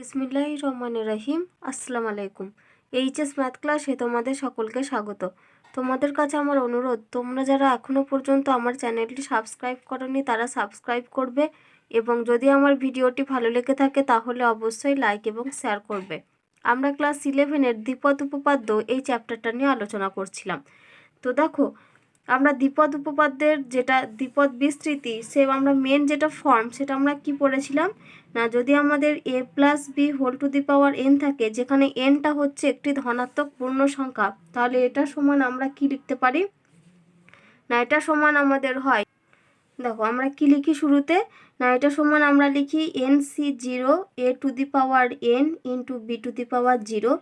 বিসমিল্লাহির রহমানির রহিম। আসসালামু আলাইকুম। এইচএস ম্যাথ ক্লাসে তোমাদের সকলকে স্বাগত। তোমাদের কাছে আমার অনুরোধ, তোমরা যারা এখনও পর্যন্ত আমার চ্যানেলটি সাবস্ক্রাইব করোনি তারা সাবস্ক্রাইব করবে, এবং যদি আমার ভিডিওটি ভালো লেগে থাকে তাহলে অবশ্যই লাইক এবং শেয়ার করবে। আমরা ক্লাস 11-এর দ্বিপদ উপপাদ্য এই চ্যাপ্টারটা নিয়ে আলোচনা করছিলাম। তো দেখো, আমরা দ্বিপদ উপপাদ্যের যেটা দ্বিপদ বিস্তৃতি, আমরা মেন যেটা ফর্ম সেটা আমরা কি পড়েছিলাম না, যদি আমাদের a plus B whole to the power n থাকে, যেখানে nটা হচ্ছে একটি ধনাত্মক পূর্ণ সংখ্যা, তাহলে এটা সমান আমরা কি লিখতে পারি না, এটা সমান আমাদের হয়, দেখো আমরা কি লিখি শুরুতে না, এটা সমান আমরা লিখি nc0 a to the power n into B to the power 0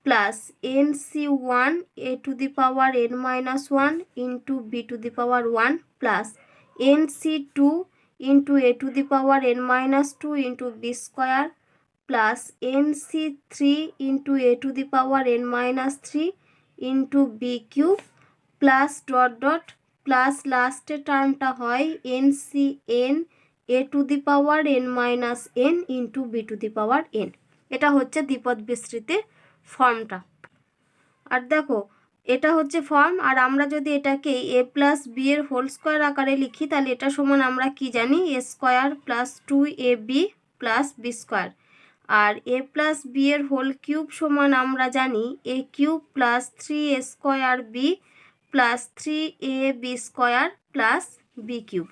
plus nc1 a to the power n minus 1 into B to the power 1 plus nc2 into a to the power n minus 2 into B square plus nc3 into a to the power n minus 3 into B cube plus dot dot plus লাস্টের টার্মটা হয় nCn a to the power n minus n into B to the power n। এটা হচ্ছে দ্বিপদ বিস্তৃতির ফর্মটা। আর দেখো, এটা হচ্ছে form, আর আমরা যদি এটাকে a প্লাস বি এর হোল স্কোয়ার আকারে লিখি তাহলে এটা সমান আমরা কি জানি, a square plus 2ab plus B square. আর a প্লাস বি এর হোল কিউব সমান আমরা জানি a cube plus 3a square B plus 3ab square plus B cube.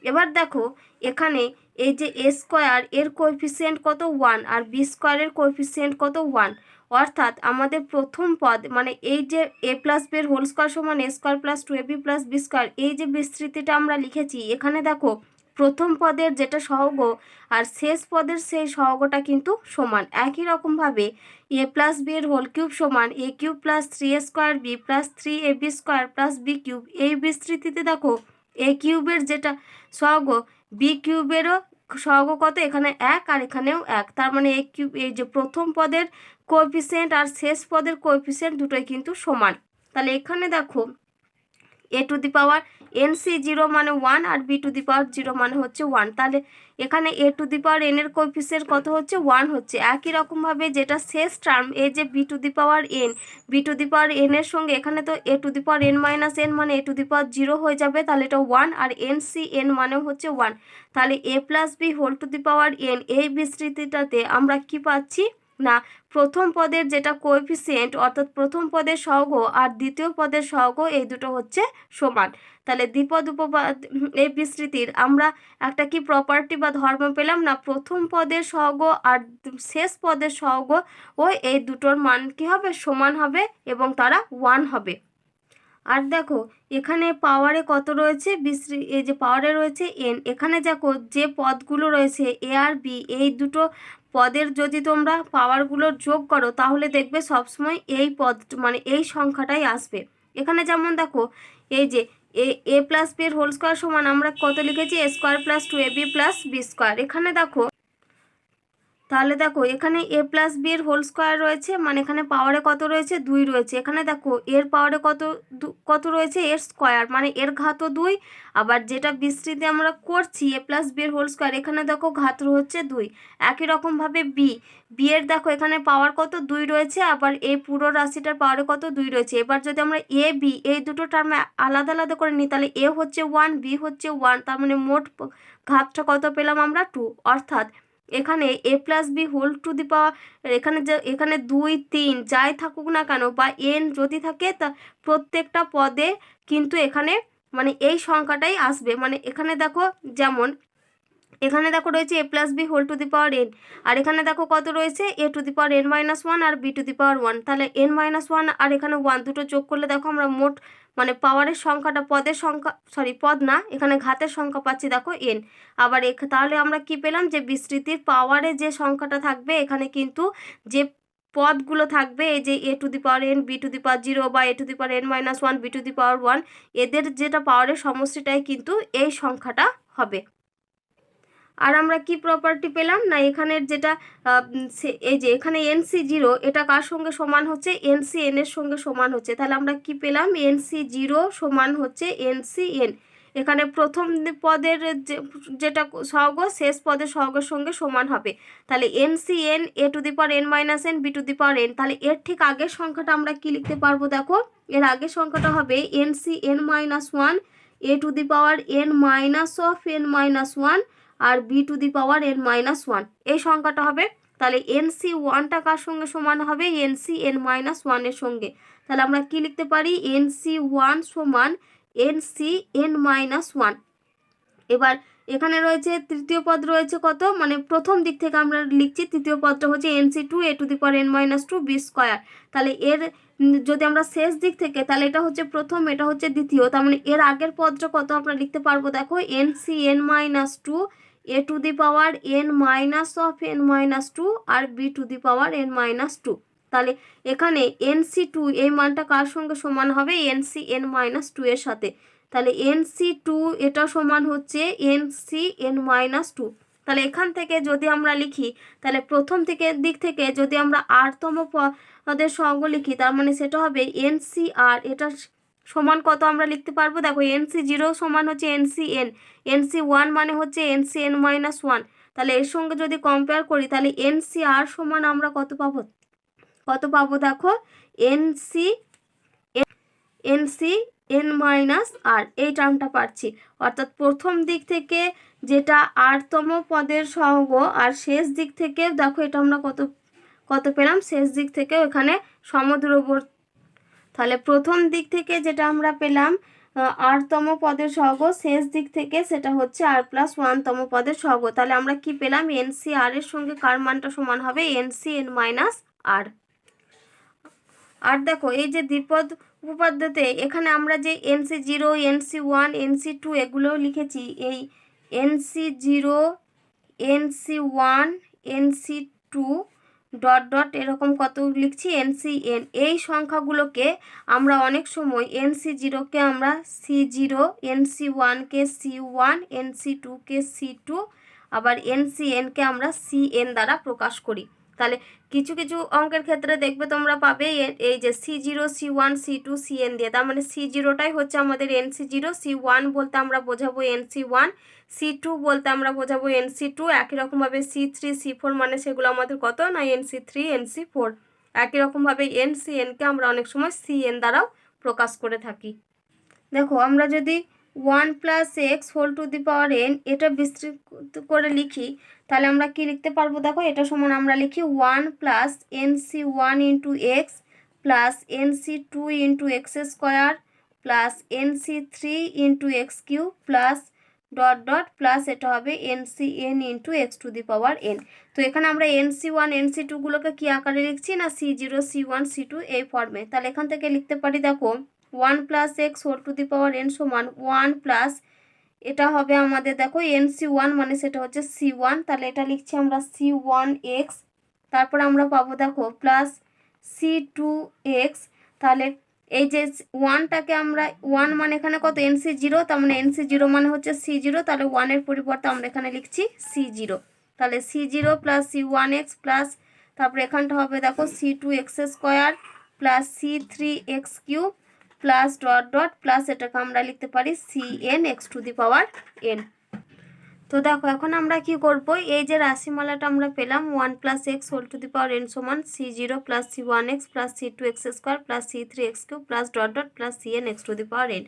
এবার দেখো, এখানে এই যে a স্কোয়ার এর কোএফিসিয়েন্ট কত 1 আর বি স্কোয়ারের কোএফিসিয়েন্ট কত 1, অর্থাৎ আমাদের প্রথম পদ মানে এই যে a প্লাস বি এর হোল স্কোয়ার সমান a square plus 2ab plus B square, এই যে বিস্তৃতিটা আমরা লিখেছি, এখানে দেখো প্রথম পদের যেটা সহগ আর শেষ পদের সেই সহগটা কিন্তু সমান। একই রকমভাবে a প্লাস বি এর হোল কিউব সমান a cube plus 3a square B plus 3ab square plus B cube. এই বিস্তৃতিতে দেখো a কিউবের যেটা সহগ বি কিউবেরও সহগ কত, এখানে 1 আর এখানেও 1, তার মানে a কিউব, এই যে প্রথম পদের কোএফিসিয়েন্ট আর শেষ পদের কোএফিসিয়েন্ট দুটোই কিন্তু সমান। তাহলে এখানে দেখো a to the power nc0 মানে 1 আর b টু দি পাওয়ার 0 মানে হচ্ছে 1, তাহলে এখানে a to the power n এর কোএফিসিয়েন্ট কত হচ্ছে, 1 হচ্ছে। একই রকমভাবে যেটা শেষ টার্ম এই যে b to the power n, b to the power n এর সঙ্গে এখানে তো a to the power n minus n মানে a টু দি পাওয়ার 0 হয়ে যাবে, তাহলে এটা 1, আর ncn মানে হচ্ছে 1, তাহলে a plus B whole to the power n এই বিস্তৃতিটাতে আমরা কি পাচ্ছি না, প্রথম পদের যেটা কোএফিসিয়েন্ট অর্থাৎ প্রথম পদের সহগ আর দ্বিতীয় পদের সহগ এই দুটো হচ্ছে সমান। তাহলে দ্বিপদ উপপাদ এই বিস্তৃতির আমরা একটা কি প্রপার্টি বা ধর্ম পেলাম না, প্রথম পদের সহগ আর শেষ পদের সহগ ও এই দুটোর মান কি হবে, সমান হবে এবং তারা 1 হবে। আর দেখো এখানে পাওয়ারে কত রয়েছে, এই যে পাওয়ারে রয়েছে n, এখানে দেখো যে পদগুলো রয়েছে a আর b, এই দুটো পদের যদি তোমরা পাওয়ারগুলো যোগ করো তাহলে দেখবে সবসময় এই পদ মানে এই সংখ্যাটাই আসবে। এখানে যেমন দেখো এই যে a প্লাস বি এর হোল স্কোয়ার সমান আমরা কত লিখেছি, a square plus 2ab plus B square. এখানে দেখো, তাহলে দেখো এখানে a প্লাস বি এর হোল স্কোয়ার রয়েছে, মানে এখানে পাওয়ারে কত রয়েছে, 2 রয়েছে। এখানে দেখো এর পাওয়ারে কত রয়েছে, এর স্কোয়ার মানে এর ঘাতও 2। আবার যেটা বিস্তৃতি আমরা করছি a প্লাস বি এর হোল স্কোয়ার, এখানে দেখো ঘাত হচ্ছে 2। একই রকমভাবে বি এর দেখো এখানে পাওয়ার কত, 2 রয়েছে, আবার এই পুরো রাশিটার পাওয়ারে কত, 2 রয়েছে। এবার যদি আমরা এ বি এই দুটো টার্মে আলাদা আলাদা করে নিই তাহলে a হচ্ছে 1 বি হচ্ছে 1, তার মানে মোট ঘাতটা কত পেলাম আমরা, 2। অর্থাৎ এখানে a plus B whole to the power, এখানে 2 3 যাই থাকুক না কেন বা n যদি থাকে, তা প্রত্যেকটা পদে কিন্তু এখানে মানে এই সংখ্যাটাই আসবে। মানে এখানে দেখো যেমন এখানে দেখো রয়েছে a plus B whole to the power n, আর এখানে দেখো কত রয়েছে a to the power n minus 1 আর b টু দি পাওয়ার 1, তাহলে n মাইনাস 1 আর এখানে 1 দুটো যোগ করলে দেখো আমরা মোট মানে পাওয়ারের সংখ্যাটা, পদের সংখ্যা পদ না, এখানে ঘাতের সংখ্যা পাচ্ছি দেখো n। আবার তাহলে আমরা কি পেলাম, যে বিস্তৃতির পাওয়ারে যে সংখ্যাটা থাকবে এখানে কিন্তু যে পদগুলো থাকবে এই যে a to the power n b to the power 0 বা a to the power n minus 1 b to the power 1, এদের যেটা পাওয়ারের সমষ্টিটাই কিন্তু এই সংখ্যাটা হবে। আর আমরা কি প্রপার্টি পেলাম না, এখানের যেটা এই যে এখানে nc0 এটা কার সঙ্গে সমান হচ্ছে, ncn এর সঙ্গে সমান হচ্ছে, তাহলে আমরা কি পেলাম, nc0 সমান হচ্ছে ncn। এখানে প্রথম পদের যেটা সহগ শেষ পদের সহগের সঙ্গে সমান হবে। তাহলে NCN a⁻n−n b⁻n, তাহলে এর ঠিক আগের সংখ্যাটা আমরা কি লিখতে পারবো দেখো, এর আগের সংখ্যাটা হবে NCn−1 a⁻n−n−1 আর b⁻n−1, এই সংখ্যাটা হবে। তাহলে NC1টা কার সঙ্গে সমান হবে, NCn−1 এর সঙ্গে। তাহলে আমরা কি লিখতে পারি, NC1 সমান NCn−1। এবার এখানে রয়েছে তৃতীয় পদ রয়েছে কত, মানে প্রথম দিক থেকে আমরা লিখছি, তৃতীয় পদটা হচ্ছে NC2 a⁻n−2 b²। তাহলে এর যদি আমরা শেষ দিক থেকে, তাহলে এটা হচ্ছে প্রথম, এটা হচ্ছে দ্বিতীয়, তার মানে এর আগের পদটা কত আমরা লিখতে পারবো দেখো, NCn−2 a⁻n−2 আর b⁻n−2। তাহলে এখানে NC2 এই মানটা কার সঙ্গে সমান হবে, NCn−2 এর সাথে। তাহলে NC2 এটা সমান হচ্ছে NCn−2। তাহলে এখান থেকে যদি আমরা লিখি, তাহলে প্রথম থেকে দিক থেকে যদি আমরা r-তম পদের সহগ লিখি, তার মানে সেটা হবে NCr, এটা সমান কত আমরা লিখতে পারবো দেখো, NC0 সমান হচ্ছে NCn, NC1 মানে হচ্ছে NCn−1। তাহলে এর সঙ্গে যদি কম্পেয়ার করি, তাহলে NCr সমান আমরা কত পাবো দেখো, NCn−r, এই টার্মটা পাচ্ছি। অর্থাৎ প্রথম দিক থেকে যেটা r-তম পদের সহগ, আর শেষ দিক থেকে দেখো এটা আমরা কত পেলাম, শেষ দিক থেকে এখানে সমদূরবর্তী। তাহলে প্রথম দিক থেকে যেটা আমরা পেলাম r-তম পদের সহগ, শেষ দিক থেকে সেটা হচ্ছে r+1তম পদের সহগ। তাহলে আমরা কি পেলাম, NCr এর সঙ্গে কার মানটা সমান হবে, NCn−r। আর দেখো এই যে দ্বিপদ উপপাদ্যতে এখানে আমরা যে NC0, NC1, NC2 এগুলো লিখেছি, এই NC0, NC1, NC2 এরকম কত লিখছি, NCn, এই সংখ্যাগুলোকে আমরা অনেক সময় NC0কে আমরা C0, NC1কে C1, NC2কে C2, আবার NCnকে আমরা CN দ্বারা প্রকাশ করি। তাহলে কিছু কিছু অঙ্কের ক্ষেত্রে দেখবে তোমরা পাবে এই যে C0, C1, C2, CN দিয়ে, তার মানে C0টাই হচ্ছে আমাদের NC0, C1 বলতে আমরা বোঝাবো NC1, C2 বলতে আমরা বোঝাবো NC2, একই রকমভাবে C3, C4 মানে সেগুলো আমাদের কত না NC3, NC4। একই রকমভাবে NCnকে আমরা অনেক সময় CN দ্বারাও প্রকাশ করে থাকি। দেখো আমরা যদি 1 + x⁴n এটা বিস্তৃত করে লিখি, তাহলে আমরা কি লিখতে পারবো দেখো, এটা সমান আমরা লিখি 1 + NC1 × x + NC2 × x² + NC3 × x³ plus এটা হবে NCn × x⁴n। তো এখানে আমরা NC1, NC2 গুলোকে কি আকারে লিখছি না C0, C1, C2 এই ফর্মে। তাহলে এখান থেকে লিখতে পারি দেখো 1 + x⁴n সমান 1 প্লাস এটা হবে আমাদের দেখো NC1 মানে সেটা হচ্ছে C1, তাহলে এটা লিখছি আমরা C1x। তারপর আমরা পাবো দেখো প্লাস C2x। তাহলে এই যে 1টাকে আমরা 1 মানে এখানে কত NC0, তার মানে NC0 মানে হচ্ছে C0, তাহলে 1 এর পরিবর্তে আমরা এখানে লিখছি C0। তাহলে C0 + C1x প্লাস তারপর এখানটা হবে দেখো C2x² plus C3x³ plus plus এটাকে আমরা লিখতে পারি CN x⁴n। তো দেখো এখন আমরা কি করব, এই যে রাশিমালাটা আমরা পেলাম 1 + x⁴n সমান C0 + C1x + C2x² + C3x³ plus plus CN x⁴n।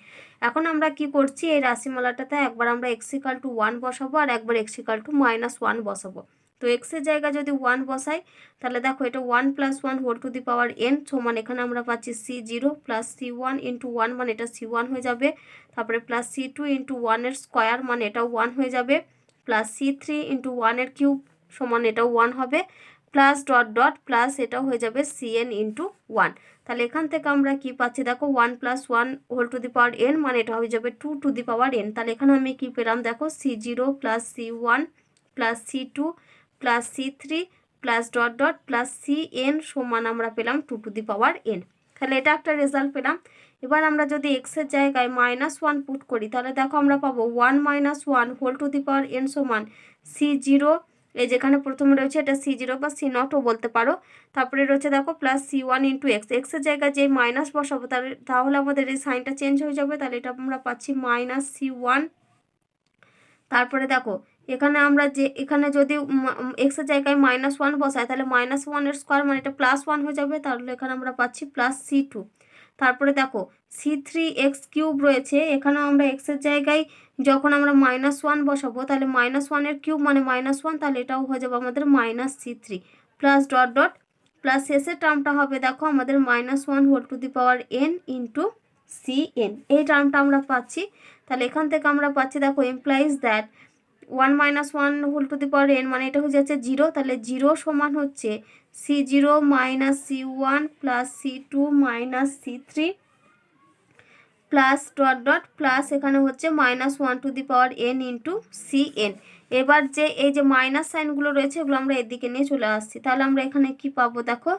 এখন আমরা কি করছি, এই রাশিমালাটাতে একবার আমরা x = 1 বসাবো আর একবার x = -1 বসাবো। তো x এর জায়গায় যদি 1 বসাই, তাহলে দেখো এটা 1 + 1⁴n সমান এখানে আমরা পাচ্ছি C0 + C1 × 1 মানে এটা C1 হয়ে যাবে, তারপরে প্লাস C2 × 1 এর স্কয়ার মানে এটাও 1 হয়ে যাবে, প্লাস C3 × 1 এর কিউব সমান এটাও 1 হবে, প্লাস প্লাস এটাও হয়ে যাবে CN × 1। তাহলে এখান থেকে আমরা কি পাচ্ছি দেখো 1 + 1⁴n মানে এটা হয়ে যাবে 2⁴n। তাহলে এখানে আমি কি পেলাম দেখো C0 + C1 + C2 + C3 plus plus CN সমান আমরা পেলাম 2⁴n। তাহলে এটা একটা রেজাল্ট পেলাম। এবার আমরা যদি x এর জায়গায় -1 পুট করি, তাহলে দেখো আমরা পাবো 1 - 1⁴n সমান C0 এই যেখানে প্রথমে রয়েছে এটা C0 বা C0ও বলতে পারো। তারপরে রয়েছে দেখো প্লাস C1 ইন্টু এক্স, এক্সের জায়গায় যে মাইনাস বসাবো তাহলে আমাদের এই সাইনটা চেঞ্জ হয়ে যাবে, তাহলে এটা আমরা পাচ্ছি মাইনাস C1। তারপরে দেখো এখানে যদি এক্সের জায়গায় -1 বসায় তাহলে -1 স্কোয়ার মানে এটা +1 হয়ে যাবে, তাহলে এখানে আমরা পাচ্ছি প্লাস C2। তারপরে দেখো C3x³ রয়েছে, এখানেও আমরা এক্সের জায়গায় যখন আমরা -1 বসাবো তাহলে -1 মানে -1, তাহলে এটাও হয়ে যাবে আমাদের -C3 plus dot dot plus শেষের টার্মটা হবে দেখো আমাদের -1n ইন্টু Cn, এই টার্মটা আমরা পাচ্ছি। তাহলে এখান থেকে আমরা পাচ্ছি দেখো ইমপ্লাইজ দ্যাট 1 - 1n মানে এটা হয়ে যাচ্ছে 0, তাহলে 0 সমান হচ্ছে C0 - C1 plus C2 - C3 plus dot dot plus এখানে হচ্ছে -1n ইন্টু Cn। এবার যে এই যে মাইনাস সাইনগুলো রয়েছে এগুলো আমরা এদিকে নিয়ে চলে আসছি, তাহলে আমরা এখানে কি পাবো দেখো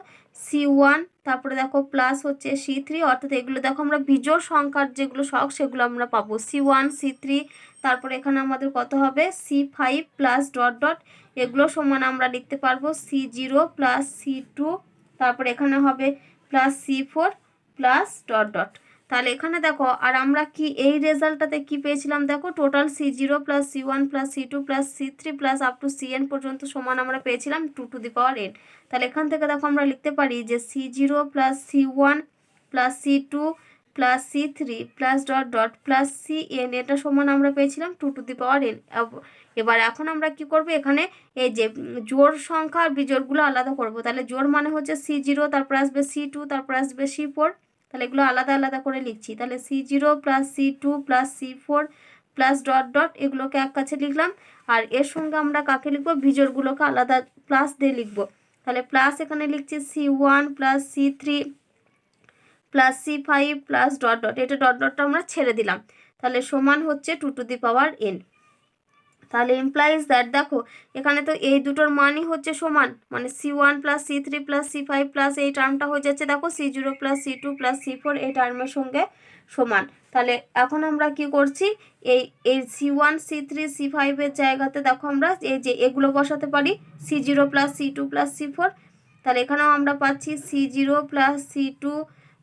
C1, তারপরে দেখো প্লাস হচ্ছে C3, অর্থাৎ এগুলো দেখো আমরা বিজোড় সংখ্যার যেগুলো সহগ সেগুলো আমরা পাবো C1 C3, তারপরে এখানে আমাদের কত হবে C5 প্লাস ডট ডট এগুলো সমান আমরা লিখতে পারবো C0 প্লাস C2, তারপরে এখানে হবে plus C4 plus dot dot. তাহলে এখানে দেখো আর আমরা কি এই রেজাল্টটাতে কি পেয়েছিলাম দেখো total C0 plus C1 plus C2 plus C3 plus up to Cn পর্যন্ত সমান আমরা পেয়েছিলাম 2n। তাহলে এখান থেকে দেখো আমরা লিখতে পারি যে C0 plus C1 plus C2 plus C3 plus dot dot plus Cn এটা সমান আমরা পেয়েছিলাম 2n। এবার এখন আমরা কি করব, এখানে এই যে জোড় সংখ্যা আর বিজোড়গুলো আলাদা করব। তাহলে জোড় মানে হচ্ছে C0, তারপর আসবে C2, তারপর আসবে C4, তাহলে এগুলো আলাদা আলাদা করে লিখছি। তাহলে C0 plus C2 plus C4 plus dot dot এগুলোকে এক কাছে লিখলাম, আর এর সঙ্গে আমরা কাকে লিখবো বিজোড়গুলোকে আলাদা প্লাস দিয়ে লিখবো। তাহলে প্লাস এখানে লিখছি C1 plus C3 plus C5 plus dot dot, এটা ডট ডটটা আমরা ছেড়ে দিলাম, তাহলে সমান হচ্ছে 2n। তাহলে ইমপ্লাইজ দ্যাট দেখো এখানে তো এই দুটোর মানই হচ্ছে সমান, মানে C1 plus C3 plus C5 plus এই টার্মটা হয়ে যাচ্ছে দেখো C0 plus C2 plus C4 এই টার্মের সঙ্গে সমান। তাহলে এখন আমরা কি করছি এই C1 C3 C5 এর জায়গাতে দেখো আমরা এই যে এগুলো বসাতে পারি C0 plus C2 plus C4, তাহলে এখানেও আমরা পাচ্ছি C0 plus C2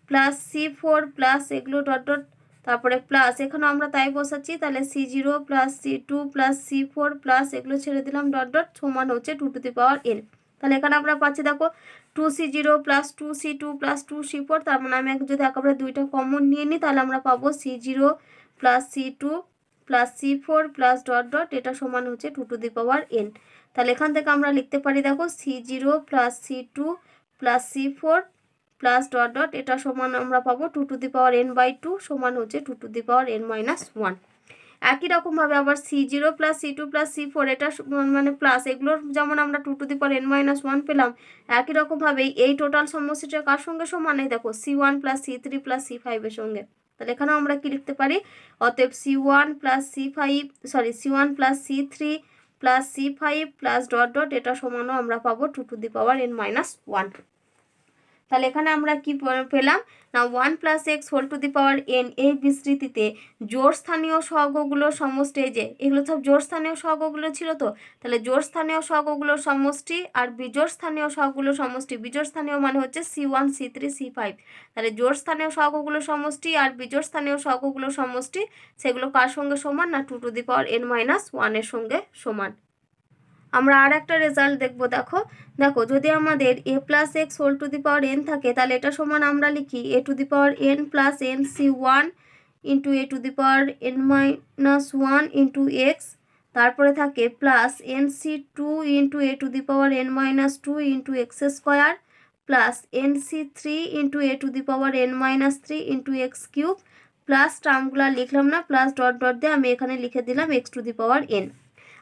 plus C4 plus এগুলো ডট ডট, তারপরে প্লাস এখানে আমরা তাই বসাচ্ছি, তাহলে C0 plus C2 plus C4 plus এগুলো ছেড়ে দিলাম ডট ডট সমান হচ্ছে 2n। তাহলে এখানে আমরা পাচ্ছি দেখো 2C0 plus 2C2 plus 2C4, তার মানে আমি যদি একেবারে দুইটা কমন নিয়ে নিই তাহলে আমরা পাবো C0 plus C2 plus C4 plus dot dot এটা সমান হচ্ছে 2n। তাহলে এখান থেকে আমরা লিখতে পারি দেখো C0 plus C2 plus C4 plus dot dot এটা সমান আমরা পাবো 2n/2 সমান হচ্ছে 2n-1। একই রকমভাবে আবার C0 plus C2 plus C4 এটা মানে প্লাস এগুলোর যেমন আমরা 2n-1 পেলাম, একই রকমভাবে এই টোটাল সমষ্টিটা কার সঙ্গে সমান এই দেখো C1 plus C3 plus C5 এর সঙ্গে। তাহলে এখানেও আমরা কি লিখতে পারি অতএব C1 plus C1 plus C3 plus C5 plus dot dot এটা সমানও আমরা পাবো 2n-1। তাহলে এখানে আমরা কি পেলাম না 1 plus x whole to the power n এই বিস্তৃতিতে জোড় স্থানীয় সহগগুলোর সমষ্টি, এই যে এগুলো সব জোড় স্থানীয় সহগগুলো ছিল, তো তাহলে জোড় স্থানীয় সহগগুলোর সমষ্টি আর বিজোড় স্থানীয় সহগগুলোর সমষ্টি, বিজোড় স্থানীয় মানে হচ্ছে C1 C3 C5, তাহলে জোড় স্থানীয় সহগগুলোর সমষ্টি আর বিজোড় স্থানীয় সহগগুলোর সমষ্টি সেগুলো কার সঙ্গে সমান না 2n-1 এর সঙ্গে সমান। আমরা আর একটা রেজাল্ট দেখবো দেখো যদি আমাদের a plus x whole to the power n থাকে তাহলে এটা সমান আমরা লিখি a to the power n plus nc1 into a to the power n-1 into x, তারপরে থাকে plus nc2 into a to the power n-2 into x square plus nc3 into a to the power n-3 into x cube plus টার্মগুলো লিখলাম না plus dot dot দিয়ে আমি এখানে লিখে দিলাম x to the power n।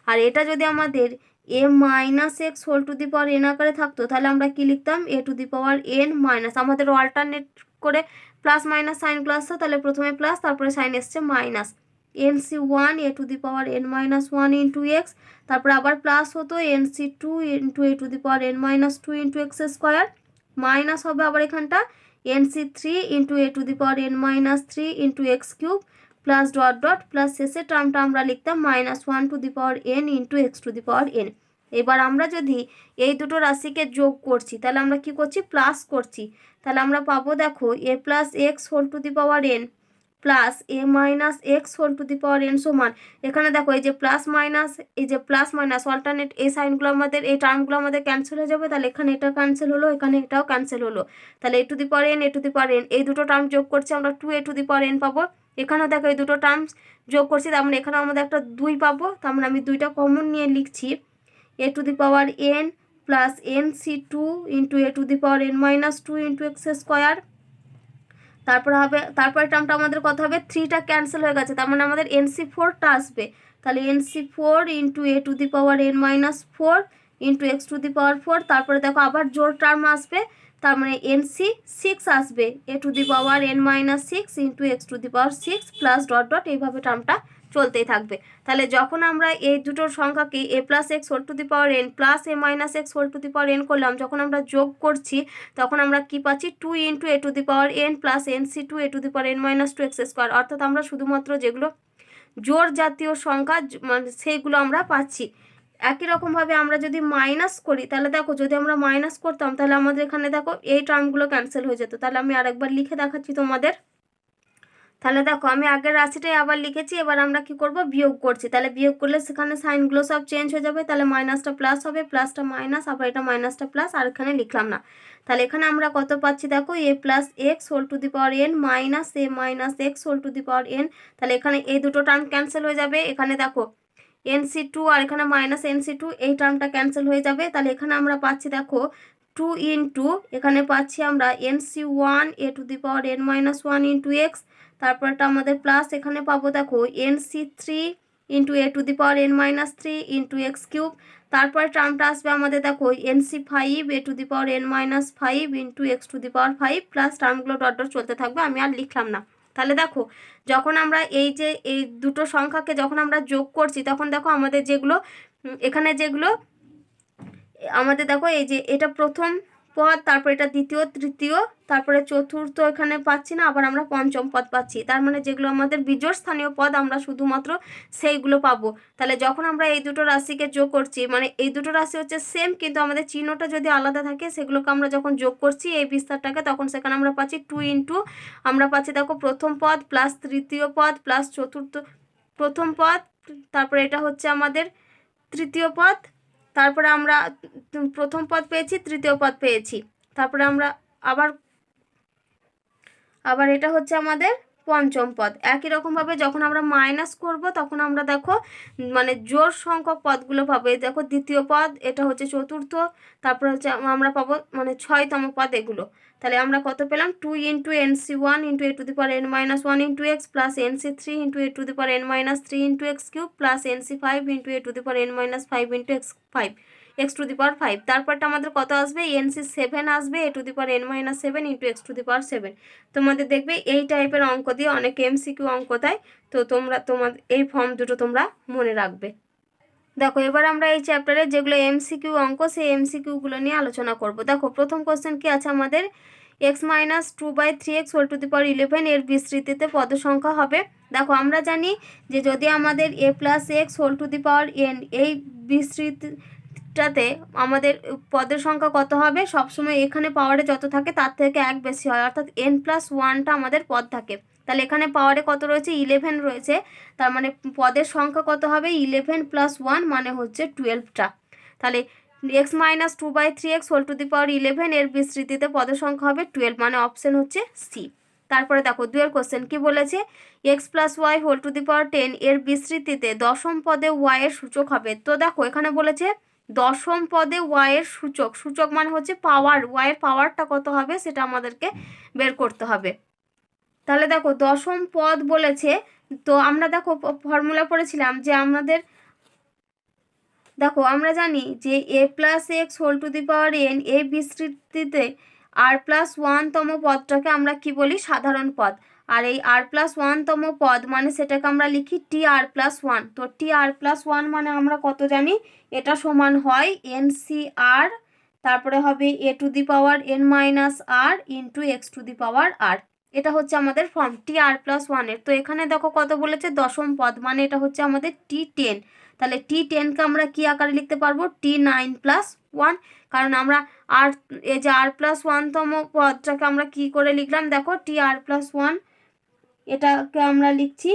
আর এটা যদি আমাদের a minus x whole to the power n আকারে থাকতো তাহলে আমরা কি লিখতাম a to the power n minus, আমাদের অল্টারনেট করে প্লাস মাইনাস সাইনগুলো আসছে, তাহলে প্রথমে প্লাস তারপরে সাইন এসছে minus nc1 a to the power n-1 into x, তারপরে আবার প্লাস হতো nc2 into a to the power n-2 into x square, minus হবে আবার এখানটা nc3 into a to the power n-3 into x cube plus dot dot plus শেষের টার্মটা আমরা লিখতাম -1 to the power n into x to the power n। এবার আমরা যদি এই দুটো রাশিকে যোগ করছি তাহলে আমরা কি করছি, প্লাস করছি। তাহলে আমরা পাবো দেখো A plus x whole to the power N plus A minus x whole to the power N সমান, এখানে দেখো এই যে প্লাস মাইনাস, এই যে প্লাস মাইনাস অল্টারনেট, এই সাইনগুলো আমাদের, এই টার্মগুলো আমাদের ক্যান্সেল হয়ে যাবে। তাহলে এখানে এটা ক্যান্সেল হলো, এখানে এটাও ক্যান্সেল হলো। তাহলে A to the power N, A to the power N, এই দুটো টার্ম যোগ করছি আমরা 2 এ টু দি পাওয়ার এন পাবো। এখানেও দেখো এই দুটো টার্মস যোগ করছি, তার মানে এখানে আমাদের একটা 2 পাবো। তার মানে আমি 2টা কমন নিয়ে লিখছি A to the power N plus N C two into A to the power N minus 2 into x square. তারপরে হবে, তারপরে টার্মটা আমাদের কত হবে, 3টা ক্যান্সেল হয়ে গেছে, তার মানে আমাদের এনসি 4টা আসবে। তাহলে N C 4 into A to the power N minus 4 into x to the power 4। তারপরে দেখো আবার জোর টার্ম আসবে, তার মানে এনসি 6 আসবে, এ to the power N minus 6 into x to the power 6 plus dot dot, এইভাবে টার্মটা চলতেই থাকবে। তাহলে যখন আমরা এই দুটোর সংখ্যাকে A plus x whole to the power N plus A minus x whole to the power N করলাম, যখন আমরা যোগ করছি তখন আমরা কি পাচ্ছি, 2 into A to the power N plus N C two a to the power N minus 2 x square. অর্থাৎ আমরা শুধুমাত্র যেগুলো জোড় জাতীয় সংখ্যা মানে সেইগুলো আমরা পাচ্ছি। একই রকমভাবে আমরা যদি মাইনাস করি, তাহলে দেখো যদি আমরা মাইনাস করতাম তাহলে আমাদের এখানে দেখো এই টার্মগুলো ক্যান্সেল হয়ে যেত। তাহলে আমি আরেকবার লিখে দেখাচ্ছি তোমাদের। তাহলে দেখো আমি আগের রাশিটাই আবার লিখেছি, এবার আমরা কি করব, বিয়োগ করছি। তাহলে বিয়োগ করলে সেখানে সাইনগুলো সব চেঞ্জ হয়ে যাবে, তাহলে মাইনাসটা প্লাস হবে, প্লাসটা মাইনাস, আবার এটা মাইনাসটা প্লাস, আর এখানে লিখলাম না। তাহলে এখানে আমরা কত পাচ্ছি দেখো, A plus x whole to the power N minus A minus x whole to the power N. তাহলে এখানে এই দুটো টার্ম ক্যান্সেল হয়ে যাবে, এখানে দেখো এনসি টু আর এখানে মাইনাস এনসি টু, এই টার্মটা ক্যান্সেল হয়ে যাবে। তাহলে এখানে আমরা পাচ্ছি দেখো 2 ইন্টু, এখানে পাচ্ছি আমরা N C 1 A to the power N minus 1 into X. তারপরটা আমাদের প্লাস, এখানে পাবো দেখো N C 3 into A to the power N minus 3 into x cube. তারপরে টার্মটা আসবে আমাদের দেখো N C 5 A to the power N minus 5 into x to the power 5 plus টার্মগুলো ডট ডট চলতে থাকবে, আমি আর লিখলাম না। তাহলে দেখো যখন আমরা এই যে এই দুটো সংখ্যাকে যখন আমরা যোগ করছি তখন দেখো আমাদের যেগুলো এখানে যেগুলো আমাদের দেখো এই যে এটা প্রথম পদ, তারপর এটা দ্বিতীয়, তৃতীয়, তারপরে চতুর্থ এখানে পাচ্ছি না, আবার আমরা পঞ্চম পদ পাচ্ছি। তার মানে যেগুলো আমাদের বিজোড় স্থানীয় পদ আমরা শুধুমাত্র সেইগুলো পাবো। তাহলে যখন আমরা এই দুটো রাশিকে যোগ করছি, মানে এই দুটো রাশি হচ্ছে সেম কিন্তু আমাদের চিহ্নটা যদি আলাদা থাকে, সেগুলোকে আমরা যখন যোগ করছি এই বিস্তারটাকে, তখন সেখানে আমরা পাচ্ছি 2 ইন্টু, আমরা পাচ্ছি দেখো প্রথম পদ প্লাস তৃতীয় পদ প্লাস চতুর্থ, প্রথম পদ, তারপরে এটা হচ্ছে আমাদের তৃতীয় পদ, তারপরে আমরা প্রথম পদ পেয়েছি, তৃতীয় পদ পেয়েছি, তারপরে আমরা আবার আবার এটা হচ্ছে আমাদের পঞ্চম পদ। একই রকমভাবে যখন আমরা মাইনাস করব তখন আমরা দেখো মানে জোড় সংখ্যক পদগুলো পাবো। এই দেখো দ্বিতীয় পদ, এটা হচ্ছে চতুর্থ, তারপরে হচ্ছে আমরা পাবো মানে 6তম পদ এগুলো। তাহলে আমরা কত পেলাম, 2 into n c 1 into A to the power N minus 1 into x plus n c 3 into A to the power N minus 3 into x cube plus n c 5 into A to the power N minus 5 into x 5 x to the power 5। তারপরটা আমাদের কত আসবে, n c 7 আসবে, এ to the power N minus 7 into x to the power 7। তোমাদের দেখবে এই টাইপের অঙ্ক দিয়ে অনেক এমসিকিউ অঙ্ক দেয়, তো তোমাদের এই ফর্ম দুটো তোমরা মনে রাখবে। দেখো এবার আমরা এই চ্যাপ্টারে যেগুলো এমসিকিউ অঙ্ক, সেই এমসিকিউগুলো নিয়ে আলোচনা করব। দেখো প্রথম কোশ্চেন কি আছে আমাদের, x minus 2/3x whole to the power 11 এর বিস্তৃতিতে পদ সংখ্যা হবে। দেখো আমরা জানি যে যদি আমাদের a plus x whole to the power N এই বিস্তৃতিটাতে আমাদের পদের সংখ্যা কত হবে, সবসময় এখানে পাওয়ারে যত থাকে তার থেকে এক বেশি হয়, অর্থাৎ n+1টা আমাদের পদ থাকে। তাহলে এখানে পাওয়ারে কত রয়েছে, 11 রয়েছে, তার মানে পদের সংখ্যা কত হবে, 11 + 1 মানে হচ্ছে 12টা। তাহলে x minus 2/3x whole to the power 11 এর বিস্তৃতিতে পদের সংখ্যা হবে 12, মানে অপশন হচ্ছে সি। তারপরে দেখো দুয়ের কোশ্চেন কি বলেছে, x plus y whole to the power 10 এর বিস্তৃতিতে দশম পদে ওয়াই এর সূচক হবে। তো দেখো এখানে বলেছে দশম পদে ওয়াই এর সূচক, সূচক মানে হচ্ছে পাওয়ার, ওয়াই এর পাওয়ারটা কত হবে সেটা আমাদেরকে বের করতে হবে। তাহলে দেখো দশম পদ বলেছে, তো আমরা দেখো ফর্মুলা পড়েছিলাম যে আমাদের দেখো আমরা জানি যে a plus x whole to the power N এই বিস্তৃতিতে r+1তম পদটাকে আমরা কি বলি, সাধারণ পদ। আর এই r+1তম পদ মানে সেটাকে আমরা লিখি tr+1। তো tr+1 মানে আমরা কত জানি, এটা সমান হয় NCR, তারপরে হবে a to the power n minus r into x to the power r. এটা হচ্ছে আমাদের ফর্ম tr+1 এর। তো এখানে দেখো কত বলেছে, দশম পদ, মানে এটা হচ্ছে আমাদের T10। তাহলে T10কে আমরা কি আকারে লিখতে পারবো, T9+1, কারণ আমরা আর এই যে r+1তম পদটাকে আমরা কি করে লিখলাম দেখো, TR+1, এটাকে আমরা লিখছি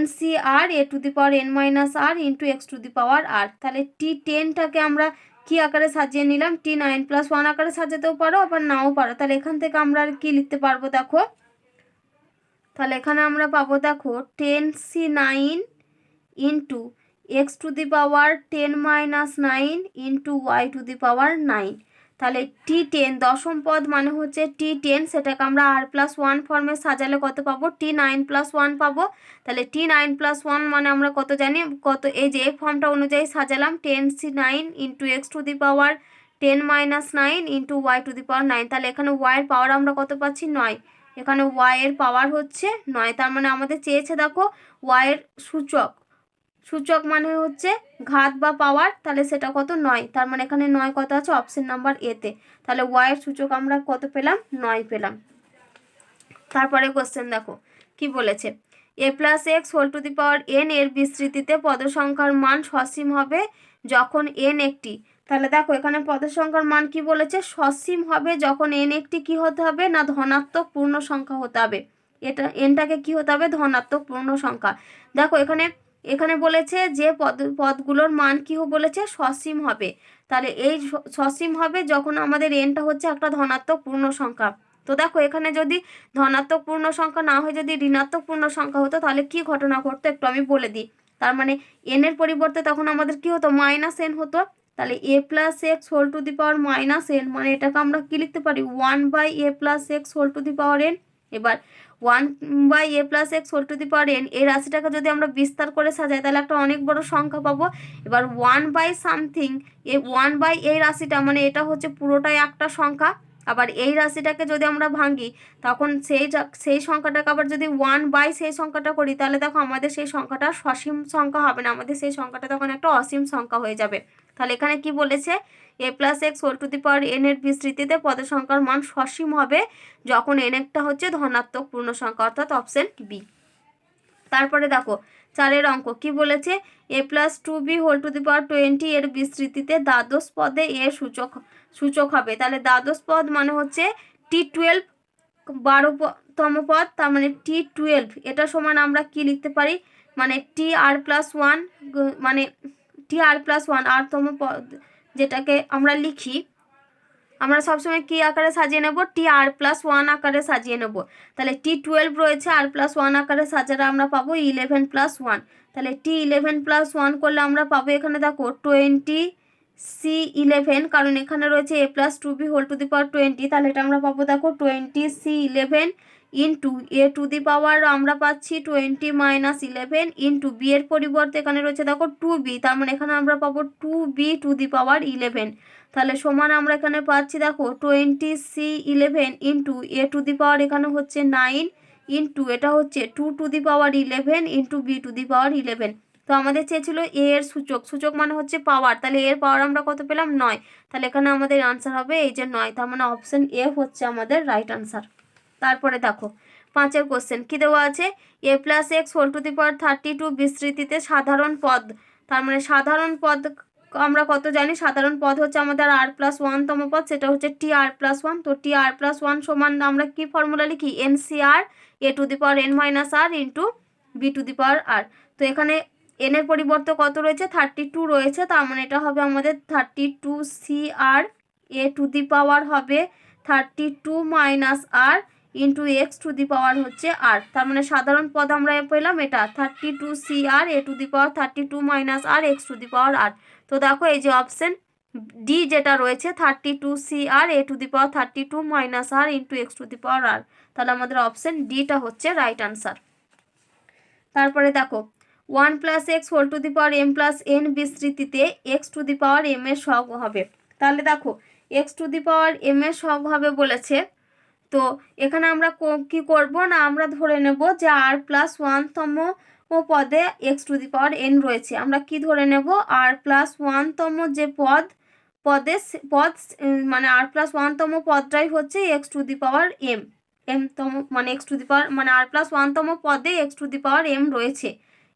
NCR a⁻n−r ইন্টু x⁻r। তাহলে T10টাকে আমরা কি আকারে সাজিয়ে নিলাম, T9+1 আকারে সাজাতেও পারো, আবার নাও পারো। তাহলে এখান থেকে আমরা আর কি লিখতে পারবো দেখো, তাহলে এখানে আমরা পাবো দেখো 10C9 into x⁻10−9 into y⁻9। তাহলে T10 দশম পদ মানে হচ্ছে T10, সেটাকে আমরা r+1 ফর্মে সাজালে কত পাবো, T9+1 পাবো। তাহলে T9+1 মানে আমরা কত জানি, কত এই যে এই ফর্মটা অনুযায়ী সাজালাম 10C9 into x⁻10−9 into y⁻9। তাহলে এখানে y এর পাওয়ার আমরা কত পাচ্ছি, 9। এখানে y এর পাওয়ার হচ্ছে 9। তার মানে আমাদের চেয়েছে দেখো y এর সূচক, সূচক মানে হচ্ছে ঘাত বা পাওয়ার, তাহলে সেটা কত, 9। তার মানে এখানে 9 কত আছে, অপশন নাম্বার এতে। তাহলে y এর সূচক আমরা কত পেলাম, 9 পেলাম। তারপরে কোশ্চেন দেখো কি বলেছে, a+x⁴n এর বিস্তৃতিতে পদ সংখ্যার মান সসীম হবে যখন n একটি। তাহলে দেখো এখানে পদ সংখ্যার মান কি বলেছে, সসীম হবে যখন n একটি কি হতে হবে না, ধনাত্মক পূর্ণ সংখ্যা হতে হবে। এটা nটাকে কি হতে হবে, ধনাত্মক পূর্ণ সংখ্যা। দেখো এখানে বলেছে যে পদগুলোর মান কি বলেছে, সসীম হবে। তাহলে এই সসীম হবে যখন আমাদের nটা হচ্ছে একটা ধনাত্মক পূর্ণ সংখ্যা। তো দেখো এখানে যদি ধনাত্মক পূর্ণ সংখ্যা না হয়, যদি ঋণাত্মক পূর্ণ সংখ্যা হতো, তাহলে কি ঘটনা ঘটতো একটু আমি বলে দিই। তার মানে n এর পরিবর্তে তখন আমাদের কি হতো, -n হতো। তাহলে a+x⁴ মানে এটাকে আমরা কি লিখতে পারি, 1/a+x⁴n। এবার 1/a+x⁴n এই রাশিটাকে যদি আমরা বিস্তার করে সাজাই, তাহলে একটা অনেক বড় সংখ্যা পাবো। এবার 1/something, এই 1/ এই রাশিটা মানে এটা হচ্ছে পুরোটাই একটা সংখ্যা। আবার এই রাশিটাকে যদি আমরা ভাঙি, তখন সেই সংখ্যাটাকে আবার যদি 1/ সেই সংখ্যাটা করি, তাহলে দেখো আমাদের সেই সংখ্যাটা সসীম সংখ্যা হবে না, আমাদের সেই সংখ্যাটা তখন একটা অসীম সংখ্যা হয়ে যাবে। তাহলে এখানে কি বলেছে, a+x⁴n এর বিস্তৃতিতে পদ সংখ্যার মান সসীম হবে যখন n একটা হচ্ছে ধনাত্মক পূর্ণ সংখ্যা, অর্থাৎ অপশন বি। তারপরে দেখো 4 অঙ্ক কি বলেছে, a+2b⁴20 এর বিস্তৃতিতে দ্বাদশ পদে এ সূচক হবে। তাহলে দ্বাদশ পদ মানে হচ্ছে T12, 12তম পদ, তার মানে T12। এটা সমান আমরা কি লিখতে পারি, মানে TR+1, মানে TR+1 r তম পদ, যেটাকে আমরা লিখি, আমরা সবসময় কি আকারে সাজিয়ে নেব, TR+1 আকারে সাজিয়ে নেব। তাহলে T12 রয়েছে, r+1 আকারে সাজালে আমরা পাবো 11+1। তাহলে T11+1 করলে আমরা পাবো এখানে দেখো 20C11, কারণ এখানে রয়েছে a+2b⁴20। তাহলে এটা আমরা পাবো দেখো 20C11 ইন্টু a⁻, আমরা পাচ্ছি 20−11 ইন্টু b এর পরিবর্তে এখানে রয়েছে দেখো 2b, তার মানে এখানে আমরা পাবো 2b⁻11। তাহলে সমান আমরা এখানে পাচ্ছি দেখো 20C11 ইন্টু a⁻, এখানে হচ্ছে 9 ইন্টু এটা হচ্ছে 2⁻11 ইন্টু b⁻11। তো আমাদের চেয়েছিল a এর সূচক মানে হচ্ছে পাওয়ার, তাহলে এর পাওয়ার আমরা কত পেলাম, 9। তাহলে এখানে আমাদের আনসার হবে এই যে 9, তার মানে অপশন এ হচ্ছে আমাদের রাইট আনসার। তারপরে দেখো 5 কোশ্চেন কি দেওয়া আছে, a+x⁴32 বিস্তৃতিতে সাধারণ পদ। তার মানে সাধারণ পদ আমরা কত জানি, সাধারণ পদ হচ্ছে আমাদের r+1তম পদ, সেটা হচ্ছে TR+1। তো TR+1 সমান আমরা কি ফর্মুলা লিখি, NCR a⁻n−r ইন্টু b⁻r। তো এখানে n এর পরিবর্তে কত রয়েছে, 32 রয়েছে, তার মানে এটা হবে আমাদের 32CR a⁻, হবে 32−r ইন্টু x⁻, হচ্ছে r। তার মানে সাধারণ পদ আমরা পেলাম এটা 32CR a⁻32−r x⁻r। তো দেখো এই যে অপশন ডি যেটা রয়েছে 32CR a⁻32−r ইন্টু x⁻r, তাহলে আমাদের অপশন ডিটা হচ্ছে রাইট আনসার। তারপরে দেখো 1+x⁴m+n বিস্তৃতিতে x⁻m এর সহগ হবে। তাহলে দেখো x⁻m এর সহগ হবে বলেছে, তো এখানে আমরা কি করব না, আমরা ধরে নেব যে r+1তম পদে x⁻n রয়েছে। আমরা কি ধরে নেব, r+1তম যে পদ মানে r+1তম পদটাই হচ্ছে x⁻m তম, মানে r+1তম পদে x⁻m রয়েছে।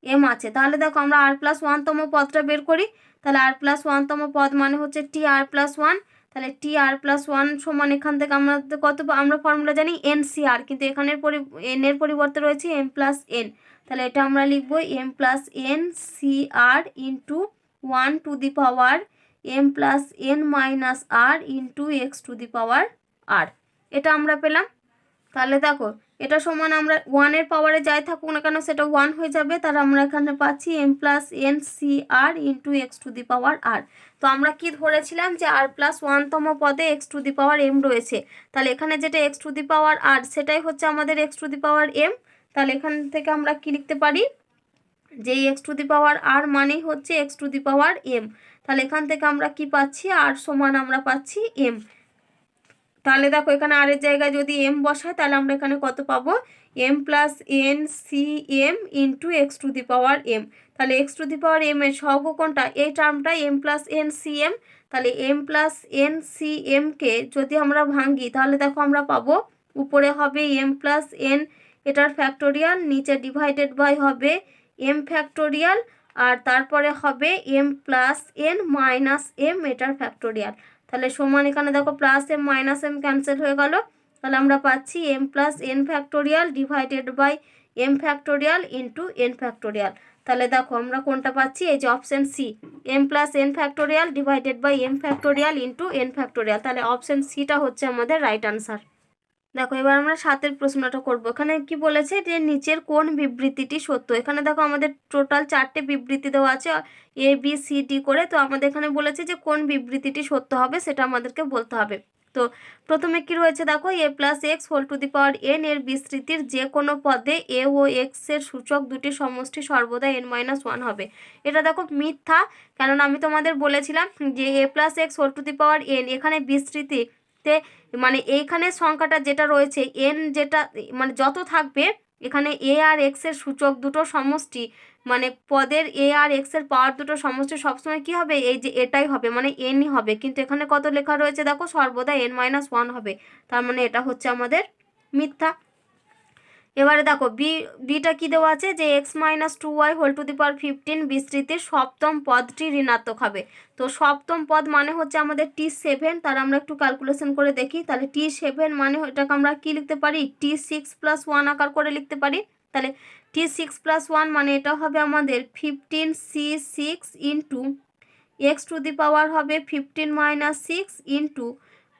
এম আছে। তাহলে দেখো আমরা r+1তম পদটা বের করি। তাহলে r+1তম পদ মানে হচ্ছে TR+1। তাহলে TR+1 সমান এখান থেকে আমরা কত, আমরা ফর্মুলা জানি NCR, কিন্তু এখানের n এর পরিবর্তে রয়েছে m+n। তাহলে এটা আমরা লিখবো m+n CR × 1 m+n-r x⁻r। এটা আমরা পেলাম। তাহলে দেখো এটা সমান আমরা 1-এর পাওয়ারে যাই থাকুক না কেন সেটা 1 হয়ে যাবে। তাহলে আমরা এখানে পাচ্ছি m+n-CR × x⁻r। তো আমরা কি ধরেছিলাম যে r+1তম পদে x⁻m রয়েছে। তাহলে এখানে যেটা x⁻r সেটাই হচ্ছে আমাদের x⁻m। তাহলে এখান থেকে আমরা কি লিখতে পারি যে x⁻r মানেই হচ্ছে x⁻m। তাহলে এখান থেকে আমরা কি পাচ্ছি, r সমান আমরা পাচ্ছি m। তাহলে দেখো এখানে r এর জায়গায় যদি m বসায় তাহলে আমরা এখানে কত পাবো, m+n-cm × x⁻m। তাহলে x⁻m এর সহগ কোনটা, এই টার্মটা m+n-cm। তাহলে m+n-cm কে যদি আমরা ভাঙি তাহলে দেখো আমরা পাবো উপরে হবে m+n এটার ফ্যাক্টোরিয়াল, নিচে ডিভাইডেড বাই হবে m ফ্যাক্টোরিয়াল, আর তারপরে হবে m+n-m এটার ফ্যাক্টোরিয়াল। তাহলে সমান এখানে দেখো +m -m ক্যান্সেল হয়ে গেল। তাহলে আমরা পাচ্ছি m+n factorial divided by m factorial into n factorial. তাহলে দেখো আমরা কোনটা পাচ্ছি, এই যে option C, m+n factorial divided by m factorial into n factorial. তাহলে অপশন সিটা হচ্ছে আমাদের রাইট আনসার। দেখো এবার আমরা 7-এর প্রশ্নটা করব। এখানে কি বলেছে যে নিচের কোন বিবৃতিটি সত্য। এখানে দেখো আমাদের টোটাল 4টে বিবৃতি দেওয়া আছে ABCD করে। তো আমাদের এখানে বলেছে যে কোন বিবৃতিটি সত্য হবে সেটা আমাদেরকে বলতে হবে। তো প্রথমে কি রয়েছে দেখো, a+x⁴n এর বিস্তৃতির যে কোনো পদে a ও x এর সূচক দুটির সমষ্টি সর্বদা n-1 হবে। এটা দেখো মিথ্যা, কেননা আমি তোমাদের বলেছিলাম যে a+x⁴n এখানে বিস্তৃতিতে মানে এইখানে সংখ্যাটা যেটা রয়েছে n, যেটা মানে যত থাকবে এখানে a আর x এর সূচক দুটো সমষ্টি, মানে পদের a আর x এর পাওয়ার দুটো সমষ্টি সবসময় কি হবে, এই যে এটাই হবে, মানে nই হবে। কিন্তু এখানে কত লেখা রয়েছে দেখো, সর্বদা n-1 হবে। তার মানে এটা হচ্ছে আমাদের মিথ্যা। এবারে দেখো বিটা কি দেওয়া আছে যে x-2y⁵ বিস্তৃতির সপ্তম পদটি ঋণাত্মক হবে। তো সপ্তম পদ মানে হচ্ছে আমাদের T7। তার আমরা একটু ক্যালকুলেশন করে দেখি। তাহলে T7 মানে এটাকে আমরা কি লিখতে পারি, T6+1 আকার করে লিখতে পারি। তাহলে T6+1 মানে এটা হবে আমাদের 15C6 ইন্টু x⁻ হবে 15-6 ইন্টু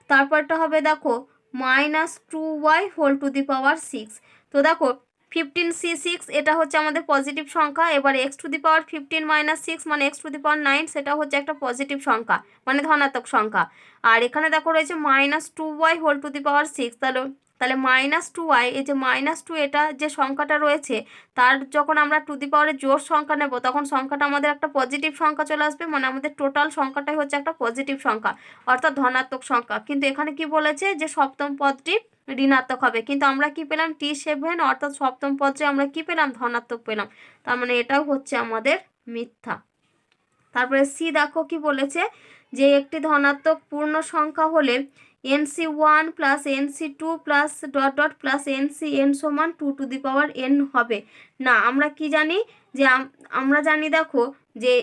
তারপরটা হবে দেখো -2y⁴6। তো দেখো 15C6 এটা হচ্ছে আমাদের পজিটিভ সংখ্যা। এবার x⁻15-6 মানে x⁻9 সেটা হচ্ছে একটা পজিটিভ সংখ্যা, মানে ধনাত্মক সংখ্যা। আর এখানে দেখো রয়েছে -2y⁴6। তাহলে -2y, এই যে -2 এটা যে সংখ্যাটা রয়েছে তার যখন আমরা টু দি পাওয়ারের জোড় সংখ্যা নেব তখন সংখ্যাটা আমাদের একটা পজিটিভ সংখ্যা চলে আসবে, মানে আমাদের টোটাল সংখ্যাটাই হচ্ছে একটা পজিটিভ সংখ্যা অর্থাৎ ধনাত্মক সংখ্যা। কিন্তু এখানে কি বলেছে যে সপ্তম পদটি ঋণাত্মক হবে, কিন্তু আমরা কি পেলাম T7 অর্থাৎ সপ্তম পদে আমরা কি পেলাম, ধনাত্মক পেলাম। তার মানে এটাও হচ্ছে আমাদের মিথ্যা। তারপরে সি দেখো কি বলেছে যে একটি ধনাত্মক পূর্ণ সংখ্যা হলে NC1 + NC2 + NCn সমান 2n হবে না। আমরা কি জানি যে আমরা জানি দেখো যে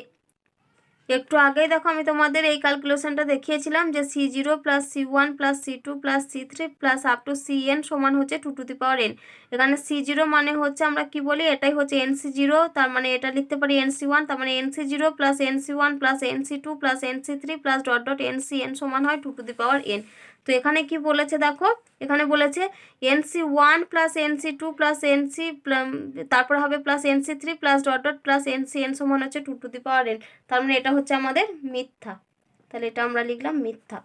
একটু আগেই দেখো আমি তোমাদের এই ক্যালকুলেশনটা দেখিয়েছিলাম যে C0 + C1 + C2 + C3 + up to Cn সমান হচ্ছে 2n। এখানে C0 মানে হচ্ছে আমরা কি বলি, এটাই হচ্ছে NC0। তার মানে এটা লিখতে পারি NC1। তার মানে NC0 + NC1 + NC2 + NC3 + NCn সমান হয় 2n। তো এখানে কি বলেছে দেখো, এখানে বলেছে NC1 + NC2 + NC তারপর হবে +NC3 + NCn সমান হচ্ছে 2n। তার মানে এটা হচ্ছে আমাদের মিথ্যা। তাহলে এটা আমরা লিখলাম মিথ্যা।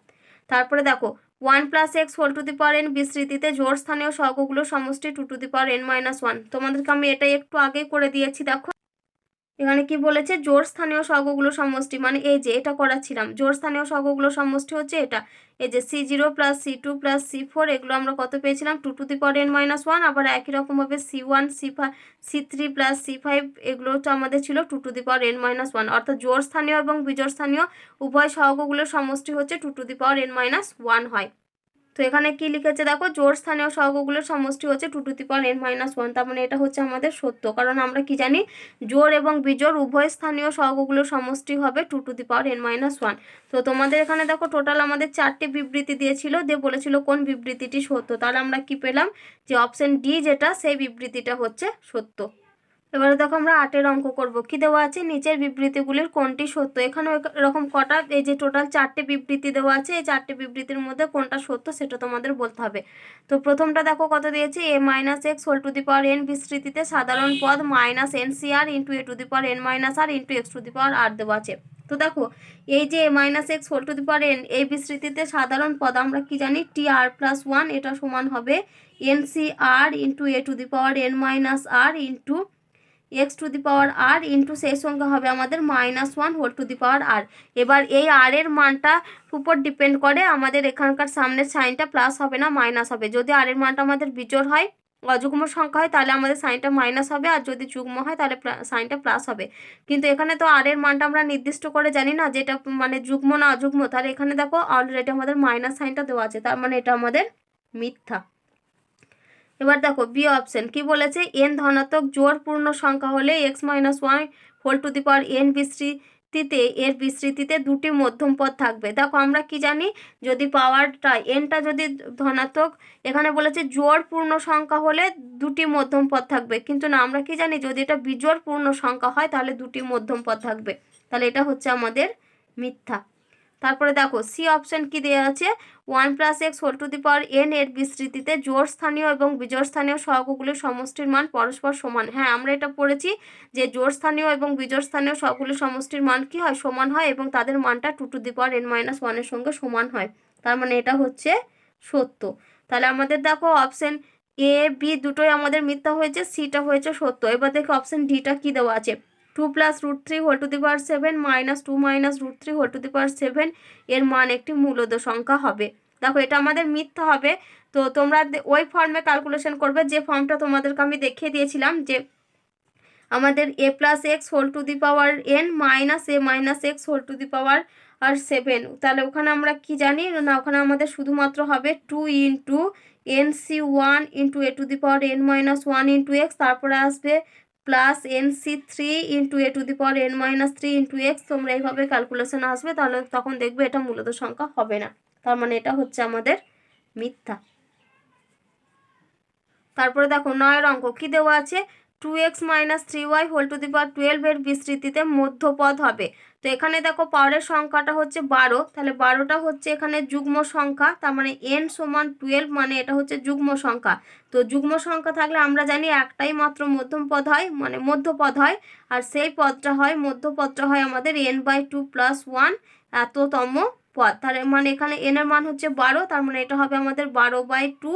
তারপরে দেখো 1 + x⁴n বিস্তৃতিতে জোড় স্থানীয় সহগগুলোর সমষ্টি 2n-1। তোমাদেরকে আমি এটা একটু আগে করে দিয়েছি। দেখো এখানে কি বলেছে, জোড় স্থানীয় সহগগুলোর সমষ্টি, মানে এই যে এটা করাচ্ছিলাম, জোড় স্থানীয় সহগগুলোর সমষ্টি হচ্ছে এটা, এই যে C0 + C2 + C4 এগুলো আমরা কত পেয়েছিলাম 2n-1। আবার একই রকমভাবে C1 C3 + C5 এগুলো তো আমাদের ছিল 2n-1। অর্থাৎ জোড় স্থানীয় এবং বিজোড় স্থানীয় উভয় সহগগুলোর সমষ্টি হচ্ছে 2n-1 হয়। তো এখানে কি লিখেছে দেখো, জোড় স্থানীয় সহগগুলোর সমষ্টি হচ্ছে 2n-1, তার মানে এটা হচ্ছে আমাদের সত্য, কারণ আমরা কি জানি জোড় এবং বিজোড় উভয় স্থানীয় সহগগুলোর সমষ্টি হবে 2n-1। তো তোমাদের এখানে দেখো টোটাল আমাদের 4টে বিবৃতি দিয়েছিল, দিয়ে বলেছিল কোন বিবৃতিটি সত্য, তাহলে আমরা কি পেলাম যে অপশন ডি যেটা সেই বিবৃতিটা হচ্ছে সত্য। এবারে দেখো আমরা 8এর অঙ্ক করব। কি দেওয়া আছে, নিচের বিবৃতিগুলির কোনটি সত্য। এখানে এরকম কটা, এই যে টোটাল 4টে বিবৃতি দেওয়া আছে, এই 4টে বিবৃতির মধ্যে কোনটা সত্য সেটা তোমাদের বলতে হবে। তো প্রথমটা দেখো কত দিয়েছে, a-x বিস্তৃতিতে সাধারণ পদ -ncr × a⁻n - r × x⁻r দেওয়া আছে। তো দেখো এই যে a-x এই বিস্তৃতিতে সাধারণ পদ আমরা কি জানি tr+1, এটা সমান হবে ncr × a⁻n - r x⁻r into সেই সঙ্গে হবে আমাদের -1 এবার এই r এর মানটা উপর ডিপেন্ড করে আমাদের এখানকার সামনের সাইনটা প্লাস হবে না মাইনাস হবে। যদি r এর মানটা আমাদের বিজোড় হয়, অযুগ্ম সংখ্যা হয়, তাহলে আমাদের সাইনটা মাইনাস হবে, আর যদি যুগ্ম হয় তাহলে সাইনটা প্লাস হবে। কিন্তু এখানে তো r এর মানটা আমরা নির্দিষ্ট করে জানি না যেটা মানে যুগ্ম না অযুগ্ম, তাহলে এখানে দেখো অলরেডি আমাদের মাইনাস সাইনটা দেওয়া আছে, তার মানে এটা আমাদের মিথ্যা। এবার দেখো বি অপশন কি বলেছে, n ধনাত্মক জোড় পূর্ণ সংখ্যা হলে x-1n বিস্তৃতিতে এর বিস্তৃতিতে দুটি মধ্যম পদ থাকবে। দেখো আমরা কি জানি, যদি পাওয়ারটা nটা যদি ধনাত্মক, এখানে বলেছে জোড় পূর্ণ সংখ্যা হলে দুটি মধ্যম পদ থাকবে, কিন্তু না আমরা কি জানি যদি এটা বিজোড় পূর্ণ সংখ্যা হয় তাহলে দুটি মধ্যম পদ থাকবে, তাহলে এটা হচ্ছে আমাদের মিথ্যা। তারপরে দেখো সি অপশন কি দেওয়া আছে, 1+x⁴n এর বিস্তৃতিতে জোড় স্থানীয় এবং বিজোড় স্থানীয় সহগগুলির সমষ্টির মান পরস্পর সমান। হ্যাঁ আমরা এটা পড়েছি যে জোড় স্থানীয় এবং বিজোড় স্থানীয় সহগগুলির সমষ্টির মান কি হয়, সমান হয়, এবং তাদের মানটা 2n-1 এর সঙ্গে সমান হয়, তার মানে এটা হচ্ছে সত্য। তাহলে আমাদের দেখো অপশন এ বি দুটোই আমাদের মিথ্যা হয়েছে, সিটা হয়েছে সত্য। এবার দেখো অপশন ডিটা কি দেওয়া আছে, 2 + √3 -2 - √3 এর মান একটি মূলদ সংখ্যা হবে। দেখো এটা আমাদের মিথ্যা হবে। তো তোমরা ওই ফর্মে ক্যালকুলেশন করবে যে ফর্মটা তোমাদেরকে আমি দেখিয়ে দিয়েছিলাম, যে আমাদের a+x⁴n - a-x⁴7, তাহলে ওখানে আমরা কি জানি না, ওখানে আমাদের শুধুমাত্র হবে 2 × nc1 × a⁻n - 1 × x, তারপরে আসবে প্লাস nc3 × a⁻n - 3 × x। তোমরা এইভাবে ক্যালকুলেশন আসবে, তাহলে তখন দেখবে এটা মূলত সংখ্যা হবে না, তার মানে এটা হচ্ছে আমাদের মিথ্যা। তারপরে দেখো 9এর অঙ্ক কি দেওয়া আছে, 2x - 3y12 এর বিস্তৃতিতে মধ্যপদ হবে। তো এখানে দেখো পাওয়ারের সংখ্যাটা হচ্ছে 12, তাহলে 12টা হচ্ছে এখানে যুগ্ম সংখ্যা, তার মানে n = 12, মানে এটা হচ্ছে যুগ্ম সংখ্যা। তো যুগ্ম সংখ্যা থাকলে আমরা জানি একটাই মাত্র মধ্যম পদ হয়, মানে মধ্যপদ হয়, আর সেই পদটা হয় মধ্যপদটা হয় আমাদের n/2 + 1 এততম পদ। তার মানে এখানে n এর মান হচ্ছে 12, তার মানে এটা হবে আমাদের 12/2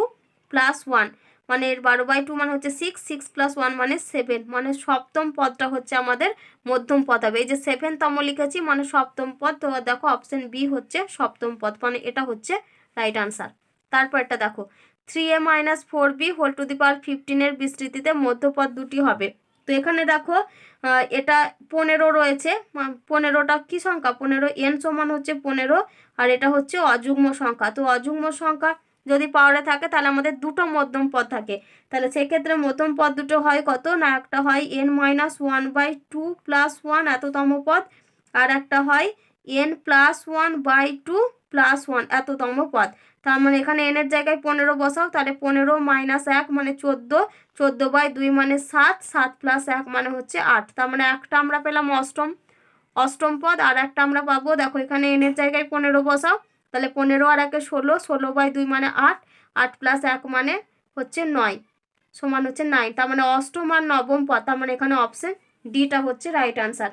+ 1, মানে এর 12/2 মানে হচ্ছে 6, 6 + 1 মানে 7, মানে সপ্তম পদটা হচ্ছে আমাদের মধ্যম পদ হবে। এই যে 7তম লিখেছি মানে সপ্তম পদ, তো দেখো অপশন বি হচ্ছে সপ্তম পদ, মানে এটা হচ্ছে রাইট আনসার। তারপরটা দেখো 3a - 4b15 এর বিস্তৃতিতে মধ্যপদ দুটি হবে। তো এখানে দেখো এটা 15 রয়েছে, 15টা কি সংখ্যা, 15 n সমান হচ্ছে 15, আর এটা হচ্ছে অযুগ্ম সংখ্যা। তো অযুগ্ম সংখ্যা যদি পাওয়ারে থাকে তাহলে আমাদের দুটো মধ্যম পদ থাকে, তাহলে সেক্ষেত্রে মধ্যম পদ দুটো হয় কত না, একটা হয় n-1/2 + 1 এততম পদ, আর একটা হয় n+1/2 + 1 এততম পদ। তার মানে এখানে n এর জায়গায় 15 বসাও, তাহলে 15 - 1 মানে 14, 14/2 মানে 7, 7 + 1 মানে হচ্ছে 8, তার মানে একটা আমরা পেলাম অষ্টম পদ, আর একটা আমরা পাবো, দেখো এখানে n এর জায়গায় 15 বসাও, তাহলে 15 আর 1 16, 16/2 মানে 8, 8 + 1 মানে হচ্ছে 9, সমান হচ্ছে 9, তার মানে অষ্টম আর নবম পদ, তার মানে এখানে অপশন ডিটা হচ্ছে রাইট আনসার।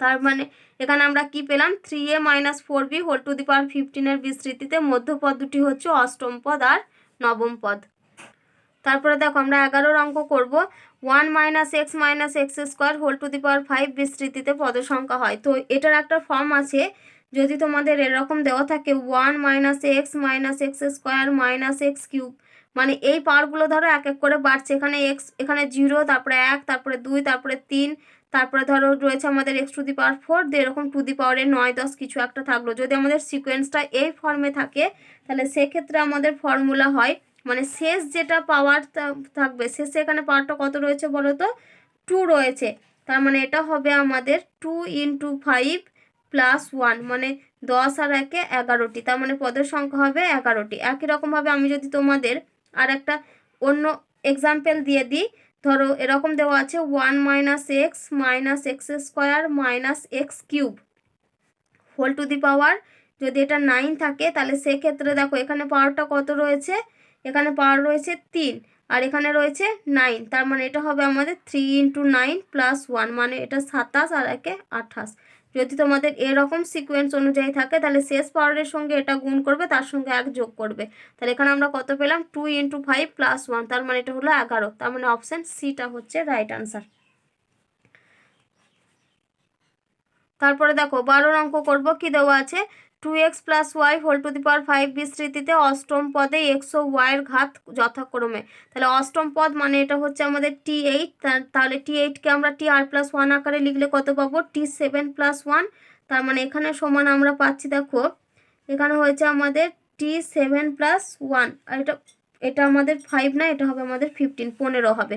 তার মানে এখানে আমরা কি পেলাম, 3a - 4b15 এর বিস্তৃতিতে মধ্যপদ দুটি হচ্ছে অষ্টম পদ আর নবম পদ। তারপরে দেখো আমরা 11 অঙ্ক করব, 1 - x - x² 5 বিস্তৃতিতে পদ সংখ্যা হয়। তো এটার একটা ফর্ম আছে, যদি তোমাদের এরকম দেওয়া থাকে 1 - x - x² - x³ মানে এই পাওয়ারগুলো ধরো এক এক করে বাড়ছে, এখানে x, এখানে 0, তারপরে 1, তারপরে 2, তারপরে 3, তারপরে ধরো রয়েছে আমাদের x⁴, দিয়ে এরকম টু দি পাওয়ারের 9, 10 কিছু একটা থাকলো। যদি আমাদের সিকোয়েন্সটা এই ফর্মে থাকে তাহলে সেক্ষেত্রে আমাদের ফর্মুলা হয়, মানে শেষ যেটা পাওয়ার থাকবে, শেষে এখানে পাওয়ারটা কত রয়েছে বলো তো, 2 রয়েছে। তার মানে এটা হবে আমাদের 2 × 5 + 1, মানে 10 আর 1 11টি, তার মানে পদের সংখ্যা হবে 11টি। একই রকমভাবে আমি যদি তোমাদের আর একটা অন্য এক্সাম্পল দিয়ে দিই, ধরো এরকম দেওয়া আছে 1 - x - x² - x³ whole to the power, যদি এটা 9 থাকে তাহলে সেক্ষেত্রে দেখো এখানে পাওয়ারটা কত রয়েছে, এখানে পাওয়ার রয়েছে 3 আর এখানে রয়েছে 9, তার মানে এটা হবে আমাদের 3 × 9 + 1, মানে এটা 27 আর 1 28। যদি তোমাদের এরকম সিকোয়েন্স অনুযায়ী থাকে তাহলে শেষ পাওয়ারের সঙ্গে এটা গুণ করবে, তার সঙ্গে 1 যোগ করবে। তাহলে এখানে আমরা কত পেলাম, 2 × 5 + 1, তার মানে এটা হলো 11, তার মানে অপশান সিটা হচ্ছে রাইট আনসার। তারপরে দেখো 12 অঙ্ক করব। কি দেওয়া আছে, 2x + y whole to the power 5 বিস্তৃতিতে অষ্টম পদে x ও y এর ঘাত যথাক্রমে। তাহলে অষ্টম পদ মানে এটা হচ্ছে আমাদের t8, তাহলে t8কে আমরা tr+1 আকারে লিখলে কত পাবো, t7 + 1, তার মানে এখানে সমান আমরা পাচ্ছি, দেখো এখানে হয়েছে আমাদের t7 + 1, আর এটা আমাদের 5 না, এটা হবে আমাদের 15 হবে।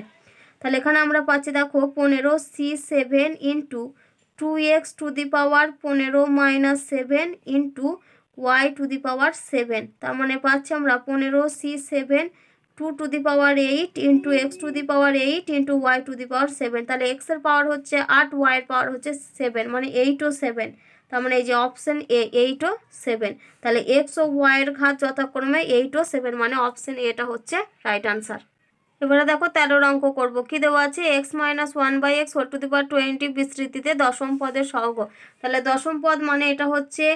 তাহলে এখানে আমরা পাচ্ছি দেখো 15 c7 × 2x to the power 15 - 7 × y to the power 7, তার মানে পাচ্ছি আমরা 15 c7 2 to the power 8 × x to the power 8 × y to the power 7। তাহলে x এর পাওয়ার হচ্ছে 8, y এর পাওয়ার হচ্ছে 7, মানে 8 ও 7, তার মানে এই যে অপশন এ 8 ও 7। তাহলে x ও y এর ঘাত যথাক্রমে 8 ও 7, মানে অপশন এটা হচ্ছে রাইট আনসার। এবারে দেখো 13 অঙ্ক করব। কি দেওয়া আছে, x - 1/x whole to the power 20 বিস্তৃতিতে দশম পদের সহগ। তাহলে দশম পদ মানে এটা হচ্ছে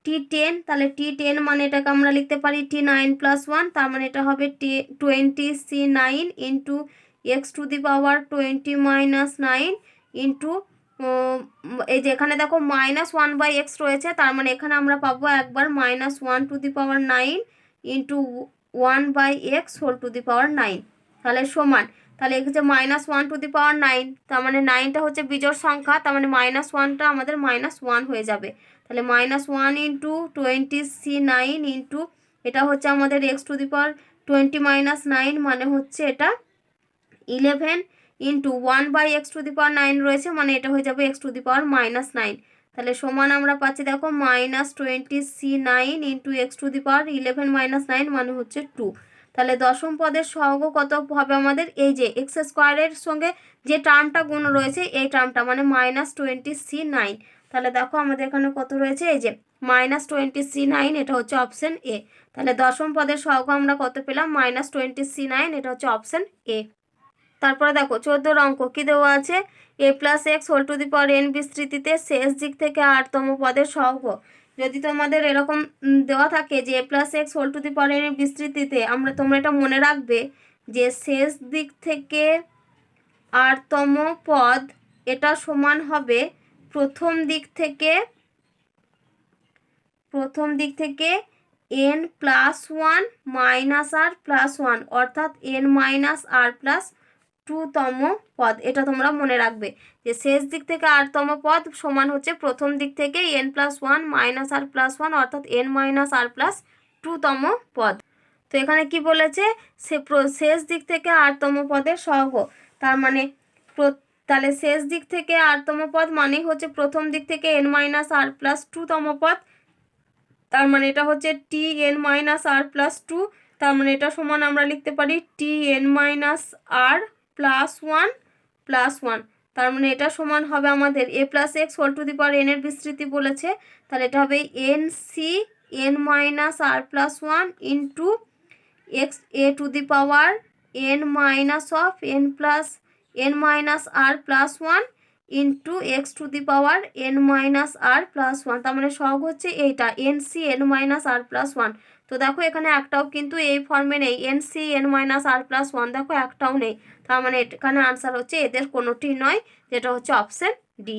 t10, তাহলে t10 মানে এটাকে আমরা লিখতে পারি t9 + 1, তার মানে এটা হবে 20 c9 × x to the power 20 - 9 into, এই যে এখানে দেখো -1/x রয়েছে, তার মানে এখানে আমরা পাবো একবার -1 to the power 9 × 1/x whole to the power 9, তাহলে সমান, তাহলে এখানে -1 টু দি পাওয়ার 9, তার মানে 9টা হচ্ছে বিজোড় সংখ্যা, তার মানে -1টা আমাদের -1 হয়ে যাবে। তাহলে -1 × 20 c9 ইন্টু এটা হচ্ছে আমাদের x টু দি পাওয়ার 20 - 9, মানে হচ্ছে এটা 11 × 1/x টু দি পাওয়ার 9 রয়েছে, মানে এটা হয়ে যাবে x টু দি পাওয়ার -9। তাহলে সমান আমরা পাচ্ছি দেখো -20 c9 × x to the power 11 - 9, মানে হচ্ছে 2। তাহলে দশম পদের সহগ কত হবে আমাদের, এই যে x² এর সঙ্গে যে টার্মটা গুণ রয়েছে এই টার্মটা, মানে -20 c9। তাহলে দেখো আমাদের এখানে কত রয়েছে, এই যে -20 c9, এটা হচ্ছে অপশন এ। তাহলে দশম পদের সহগ আমরা কত পেলাম, -20 c9, এটা হচ্ছে অপশন এ। তারপরে দেখো 14 অঙ্ক। কি দেওয়া আছে, a + x whole to the power n বিস্তৃতিতে শেষ দিক থেকে 8তম পদের সহগ। যদি তোমাদের এরকম দেওয়া থাকে যে a + x whole to the power n বিস্তৃতিতে, তোমরা এটা মনে রাখবে যে শেষ দিক থেকে 8তম পদ এটা সমান হবে প্রথম দিক থেকে n + 1 - r + 1, অর্থাৎ n - r + 2তম পদ। এটা তোমরা মনে রাখবে যে শেষ দিক থেকে 8তম পদ সমান হচ্ছে প্রথম দিক থেকে n + 1 - r + 1, অর্থাৎ n - r + 2তম পদ। তো এখানে কি বলেছে, শেষ দিক থেকে 8তম পদের সহগ, তার মানে তাহলে শেষ দিক থেকে 8তম পদ মানেই হচ্ছে প্রথম দিক থেকে n - r + 2তম পদ, তার মানে এটা হচ্ছে tn - r + 2, তার মানে এটা সমান আমরা লিখতে পারি tn - r + 1 + 1, তার মানে এটা সমান হবে আমাদের a + x whole to the power n এর বিস্তৃতি বলেছে, তাহলে এটা হবে n - r + 1 into x a to the power n - r + 1 into x to the power n - r + 1, তার মানে সহগ হচ্ছে এইটা n - r + 1। তো দেখো এখানে একটাও কিন্তু এই ফর্মে নেই, n - r + 1 দেখো একটাও নেই, তার মানে এখানে আনসার হচ্ছে এদের কোনোটি নয়, যেটা হচ্ছে অপশন ডি।